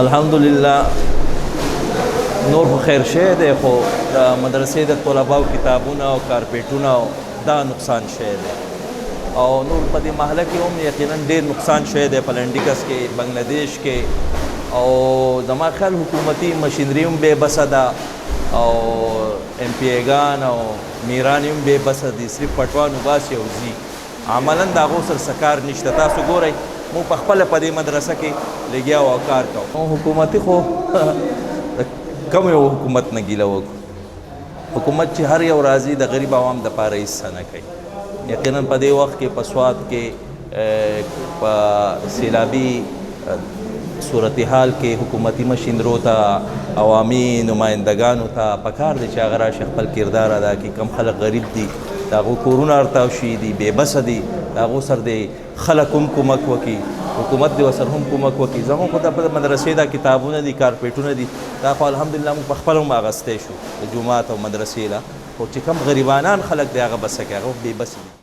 الحمدلله نور خو خیر شی دی، خو د مدرسې د طلباو کتابونه او کارپیټونه دا نقصان شی دی، او نور په دې محله کې هم یقینا ډېر نقصان شی دی، په لنډیکس کې، بنګلادیش کې، او زما خیال حکومتي مشینري هم بې بسه ده، او ایم پی ایګان او میران هم بې بسه دي، صرف پټوان وباسي او ځي، عملا د هغو سره څه کار نشته. تاسو ګورئ موږ په خپله په دې مدرسه کې لګیا او کار کوو. حکومتي خو کم یو حکومت نه ګیله وکړو، حکومت چې هر یو راځي د غریب عوام دپاره هېڅ څه نه کوي. یقینا په دې وخت کې په سوات کې په سیلابي صورتحال کې حکومتي مشینرو ته، عوامي نمایندګانو ته پکار دی چې هغه راشي خپل کردار ادا کړي. کم خلک غریب دي، د هغو کورونه ارتاو شوي دي، بې بسه دي، د هغو سره د خلک هم کومک وکړي، حکومت دې ورسره هم کومک وکړي. زموږ خو د مدرسې دا کتابونه دي، کارپیټونه دي، دا خو الحمدلله موږ په خپله هم اخیستی شو د جومات او مدرسې له، خو چې کوم غریبانان خلک دی هغه بسه کوي، هغه بې بسه دي.